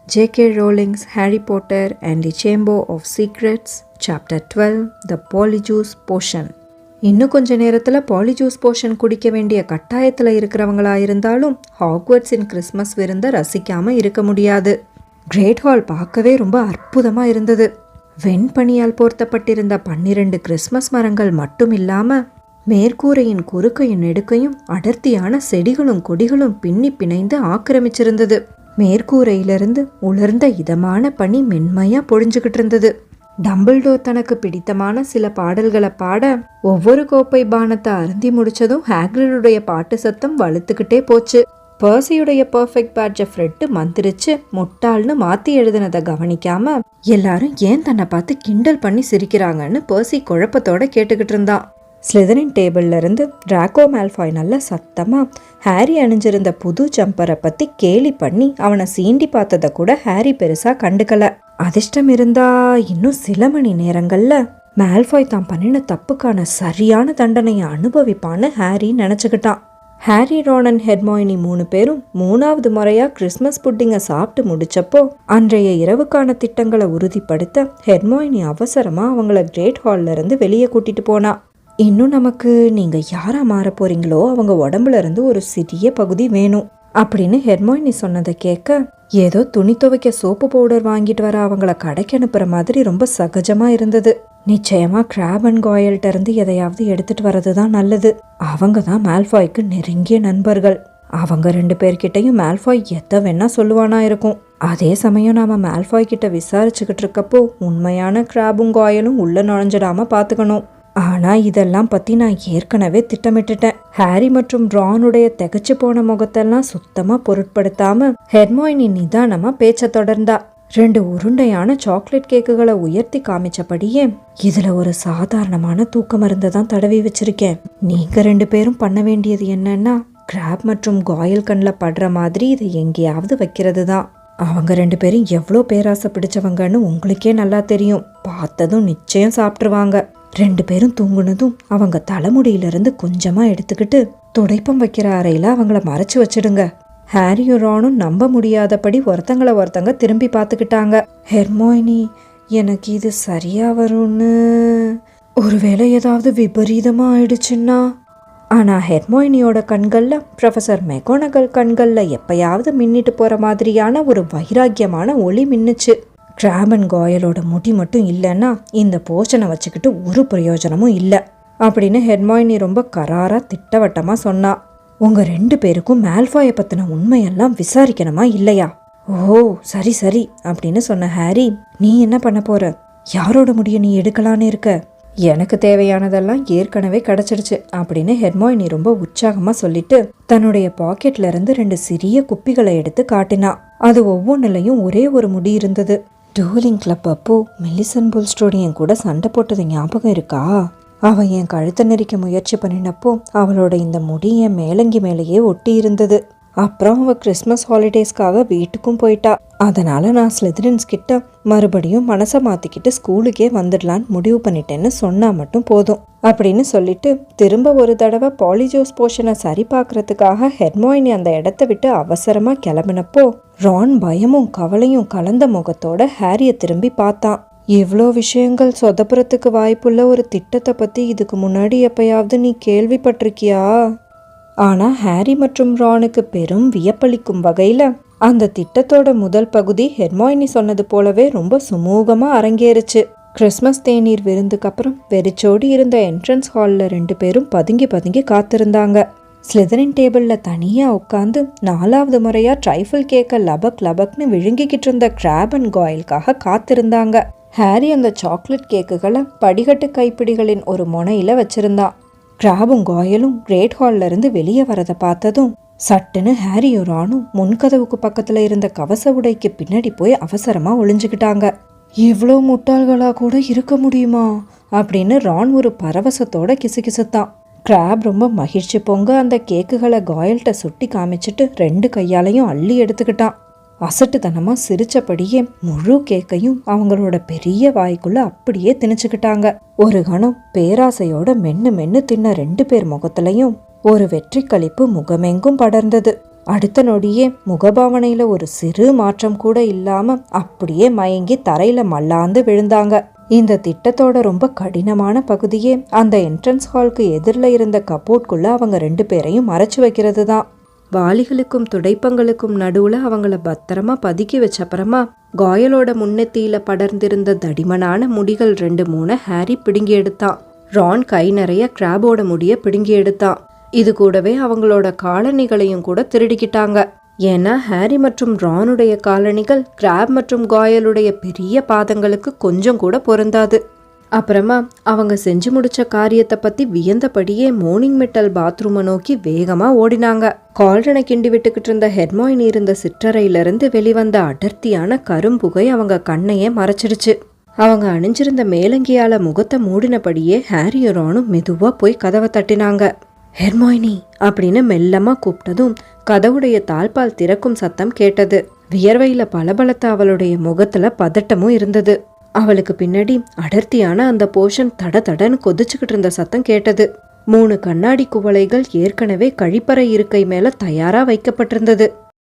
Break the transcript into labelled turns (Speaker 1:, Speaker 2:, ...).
Speaker 1: J.K. Rowling's Harry Potter and the Chamber of Secrets, Chapter 12, The Polyjuice Potion. இன்னும் கொஞ்ச நேரத்தில் பாலிஜூஸ் போஷன் குடிக்க வேண்டிய கட்டாயத்தில் இருக்கிறவங்களா இருந்தாலும் ஹாக்வர்ட்ஸின் கிறிஸ்மஸ் விருந்தை ரசிக்காமல் இருக்க முடியாது. கிரேட் ஹால் பார்க்கவே ரொம்ப அற்புதமாக இருந்தது. வெண்பனியால் போர்த்தப்பட்டிருந்த 12 கிறிஸ்மஸ் மரங்கள் மட்டும் இல்லாமல் மேற்கூரையின் குறுக்கையும் நெடுக்கையும் அடர்த்தியான செடிகளும் கொடிகளும் பின்னி பிணைந்து ஆக்கிரமிச்சிருந்தது. மேற்கூரையிலிருந்து உலர்ந்த இதமான பனி மென்மையா பொழிஞ்சுக்கிட்டு இருந்தது. டம்பிள்டோர் தனக்கு பிடித்தமான சில பாடல்களை பாட ஒவ்வொரு கோப்பை பானத்தை அருந்தி முடிச்சதும் ஹாக்ரிடுடைய பாட்டு சத்தம் வலுத்துக்கிட்டே போச்சு. பர்சியுடைய பர்ஃபெக்ட் பேட்ஜை ஃப்ரெட்டு மந்திரிச்சு முட்டாள்னு மாத்தி எழுதினதை கவனிக்காம எல்லாரும் ஏன் தன்னை பார்த்து கிண்டல் பண்ணி சிரிக்கிறாங்கன்னு பர்சி குழப்பத்தோட கேட்டுக்கிட்டு இருந்தான். ஸ்லிதரின் டேபிள்ல இருந்து டிராக்கோ மால்ஃபாய் நல்ல சத்தமா ஹாரி அணிஞ்சிருந்த புது ஜம்பரை பத்தி கேலி பண்ணி அவனை சீண்டி பார்த்ததை கூட ஹாரி பெருசா கண்டுக்கல. அதிர்ஷ்டம் இருந்தா இன்னும் சில மணி நேரங்கள்ல மால்ஃபாய் தான் பண்ணின தப்புக்கான சரியான தண்டனையை அனுபவிப்பான்னு ஹாரி நினைச்சுக்கிட்டான். ஹாரி, ரான், ஹெர்மாயினி 3 பேரும் 3வது முறையா கிறிஸ்மஸ் புட்டிங்கை சாப்பிட்டு முடிச்சப்போ அன்றைய இரவுக்கான திட்டங்களை உறுதிப்படுத்த ஹெர்மாயினி அவசரமா அவங்கள கிரேட் ஹால்ல இருந்து வெளியே கூட்டிட்டு போனா. இன்னும் நமக்கு நீங்க யாரா மாற போறீங்களோ அவங்க உடம்புல இருந்து ஒரு சிறிய பகுதி வேணும் அப்படின்னு ஹெர்மாயினி சொன்னதை கேட்க ஏதோ துணி துவைக்க சோப்பு பவுடர் வாங்கிட்டு வர அவங்கள கடைக்கு அனுப்புற மாதிரி ரொம்ப சகஜமா இருந்தது. நிச்சயமா கிராப் அண்ட் காயல்ட்ட இருந்து எதையாவது எடுத்துட்டு வர்றதுதான் நல்லது. அவங்க தான் மால்ஃபாய்க்கு நெருங்கிய நண்பர்கள். அவங்க 2 பேர்கிட்டையும் மால்ஃபாய் எதை வேணா சொல்லுவானா இருக்கும். அதே சமயம் நாம மால்ஃபாய் கிட்ட விசாரிச்சுக்கிட்டு இருக்கப்போ உண்மையான கிராபும் காயலும் உள்ள நுழைஞ்சிடாம பாத்துக்கணும். ஆனா இதெல்லாம் பத்தி நான் ஏற்கனவே திட்டமிட்டுட்டேன். ஹாரி மற்றும் ரானுடைய திகச்சு போன முகத்தெல்லாம் சுத்தமா பொருட்படுத்தாம ஹெர்மாயினி நிதானமா பேச்ச தொடர்ந்தா. 2 உருண்டையான சாக்லேட் கேக்குகளை உயர்த்தி காமிச்சபடியே இதுல ஒரு சாதாரணமான தூக்க மருந்தை தான் தடவி வச்சிருக்கேன். நீங்க 2 பேரும் பண்ண வேண்டியது என்னன்னா கிராப் மற்றும் காயல் கண்ணில் படுற மாதிரி இதை எங்கேயாவது வைக்கிறது தான். அவங்க 2 பேரும் எவ்வளோ பேராசை பிடிச்சவங்கன்னு உங்களுக்கே நல்லா தெரியும். பார்த்ததும் நிச்சயம் சாப்பிட்ருவாங்க. 2 பேரும் தூங்குனதும் அவங்க தலைமுடியிலிருந்து கொஞ்சமா எடுத்துக்கிட்டு துடைப்பம் வைக்கிற அறையில அவங்கள மறைச்சு வச்சிடுங்க. ஹாரியும் ரானும் நம்ப முடியாதபடி ஒருத்தங்க திரும்பி பார்த்துக்கிட்டாங்க. ஹெர்மாயினி, எனக்கு இது சரியா வரும்னு, ஒருவேளை ஏதாவது விபரீதமா ஆயிடுச்சுன்னா. ஆனா ஹெர்மாயினியோட கண்கள்ல ப்ரொஃபசர் மெகோனகல் கண்கள்ல எப்பயாவது மின்னிட்டு போற மாதிரியான ஒரு வைராக்கியமான ஒளி மின்னுச்சு. கிராப் அண்ட் காயலோட முடி மட்டும் இல்லைன்னா இந்த போஷனை வச்சுக்கிட்டு ஒரு பிரயோஜனமும் இல்லை அப்படின்னு ஹெர்மாயினி ரொம்ப கராரா திட்டவட்டமா சொன்னா. உங்க 2 பேருக்கும் மால்ஃபாயை பத்தின உண்மையெல்லாம் விசாரிக்கணுமா இல்லையா? ஓ சரி சரி அப்படின்னு சொன்ன ஹாரி, நீ என்ன பண்ண போற? யாரோட முடிய நீ எடுக்கலான்னு இருக்க? எனக்கு தேவையானதெல்லாம் ஏற்கனவே கிடைச்சிடுச்சு அப்படின்னு ஹெர்மாயினி ரொம்ப உற்சாகமா சொல்லிட்டு தன்னுடைய பாக்கெட்ல இருந்து 2 சிறிய குப்பிகளை எடுத்து காட்டினா. அது ஒவ்வொன்றிலையும் ஒரே ஒரு முடி இருந்தது. டூலிங் கிளப் அப்போ மெலிசன் புல்ஸ்டோடு என் கூட சண்டை போட்டது ஞாபகம் இருக்கா? அவன் என் கழுத்தை நெரிக்க முயற்சி பண்ணினப்போ அவளோட இந்த முடி என் மேலங்கி மேலேயே ஒட்டி இருந்தது. அப்புறம் அவள் கிறிஸ்மஸ் ஹாலிடேஸ்க்காக வீட்டுக்கும் போயிட்டா. அதனால நான் ஸ்லிதரின்ஸ் கிட்ட மறுபடியும் மனசை மாத்திக்கிட்டு ஸ்கூலுக்கே வந்துடலான்னு முடிவு பண்ணிட்டேன்னு சொன்னா மட்டும் போதும் அப்படின்னு சொல்லிட்டு திரும்ப ஒரு தடவை பாலிஜூஸ் போஷனை சரி பார்க்கறதுக்காக ஹெர்மாயினி அந்த இடத்த விட்டு அவசரமா கிளம்பினப்போ ரான் பயமும் கவலையும் கலந்த முகத்தோட ஹாரியை திரும்பி பார்த்தான். இவ்வளோ விஷயங்கள் சொதப்புறத்துக்கு வாய்ப்புள்ள ஒரு திட்டத்தை பத்தி இதுக்கு முன்னாடி எப்பயாவது நீ கேள்விப்பட்டிருக்கியா? ஆனா ஹாரி மற்றும் ரானுக்கு பெரும் வியப்பளிக்கும் வகையில அந்த திட்டத்தோட முதல் பகுதி ஹெர்மாயினி சொன்னது போலவே ரொம்ப சுமூகமா அரங்கேறுச்சு. கிறிஸ்மஸ் தேநீர் விருந்துக்கு அப்புறம் வெறிச்சோடி இருந்த என்ட்ரன்ஸ் ஹாலில் 2 பேரும் பதுங்கி காத்திருந்தாங்க. ஸ்லிதரின் டேபிள்ல தனியா உட்காந்து 4வது முறையா ட்ரைஃபிள் கேக்க லபக்னு விழுங்கிக்கிட்டு இருந்த கிராப் அண்ட் காயலுக்காக காத்திருந்தாங்க. ஹாரி அந்த சாக்லேட் கேக்குகளை படிக்கட்டு கைப்பிடிகளின் ஒரு முனையில வச்சிருந்தான். கிராபும் காயலும் கிரேட் ஹால்ல இருந்து வெளியே வரதை பார்த்ததும் சட்டுன்னு ஹாரியும் ரானும் முன்கதவுக்கு பக்கத்துல இருந்த கவச உடைக்கு பின்னாடி போய் அவசரமா ஒளிஞ்சுக்கிட்டாங்க. இவ்வளோ முட்டாள்களா கூட இருக்க முடியுமா அப்படின்னு ரான் ஒரு பரவசத்தோட கிசுகிசுத்தான். கிராப் ரொம்ப மகிழ்ச்சி பொங்க அந்த கேக்குகளை காயல்கிட்ட சுட்டி காமிச்சிட்டு 2 கையாலையும் அள்ளி எடுத்துக்கிட்டான். அசட்டுத்தனமா சிரிச்சபடியே முழு கேக்கையும் அவங்களோட பெரிய வாய்க்குள்ள அப்படியே திணிச்சுக்கிட்டாங்க. ஒரு கணம் பேராசையோட மென்னு தின்ன 2 பேர் முகத்திலையும் ஒரு வெற்றி களிப்பு முகமெங்கும் படர்ந்தது. அடுத்த நொடியே முகபாவனையில ஒரு சிறு மாற்றம் கூட இல்லாம அப்படியே மயங்கி தரையில மல்லாந்து விழுந்தாங்க. இந்த திட்டத்தோட ரொம்ப கடினமான பகுதியே அந்த என்ட்ரன்ஸ் ஹாலுக்கு எதிரில் இருந்த கப்போர்ட்குள்ள அவங்க 2 பேரையும் மறைச்சு வைக்கிறது தான். வாளிகளுக்கும் துடைப்பங்களுக்கும் நடுவுல அவங்கள பத்திரமா பதுக்கி வச்சப்புறமா காயலோட முன்னெத்தியில படர்ந்திருந்த தடிமனான முடிகள் 2-3 ஹாரி பிடுங்கி எடுத்தான். ரான் கை நிறைய கிராபோட முடிய பிடுங்கி எடுத்தான். இது கூடவே அவங்களோட காலணிகளையும் கூட திருடிக்கிட்டாங்க. ஏன்னா ஹாரி மற்றும் ரானுடைய காலணிகள் கிராப் மற்றும் காயலுடைய பெரிய பாதங்களுக்கு கொஞ்சம் கூட பொருந்தாது. அப்புறமா அவங்க செஞ்சு முடிச்ச காரியத்தை பத்தி வியந்தபடியே மோர்னிங் மெட்டல் பாத்ரூமை நோக்கி வேகமா ஓடினாங்க. கால்டனை கிண்டி விட்டுக்கிட்டு இருந்த ஹெர்மாயினி இருந்த சிற்றறையிலிருந்து வெளிவந்த அடர்த்தியான கரும்புகை அவங்க கண்ணையே மறைச்சிடுச்சு. அவங்க அணிஞ்சிருந்த மேலங்கியால முகத்தை மூடினபடியே ஹாரியும் ரானும் மெதுவா போய் கதவை தட்டினாங்க. ஹெர்மாயினி அப்படின்னு மெல்லமா கூப்பிட்டதும் கதவுடைய தாழ்பால் திறக்கும் சத்தம் கேட்டது. வியர்வையில பளபளத்த அவளுடைய முகத்துல பதட்டமும் இருந்தது. அவளுக்கு பின்னாடி அடர்த்தியான அந்த போர்ஷன் தட தடன்னு கொதிச்சுக்கிட்டு இருந்த சத்தம் கேட்டது. 3 கண்ணாடி குவளைகள் ஏற்கனவே கழிப்பறை இருக்கை மேல தயாரா வைக்கப்பட்டிருந்தது.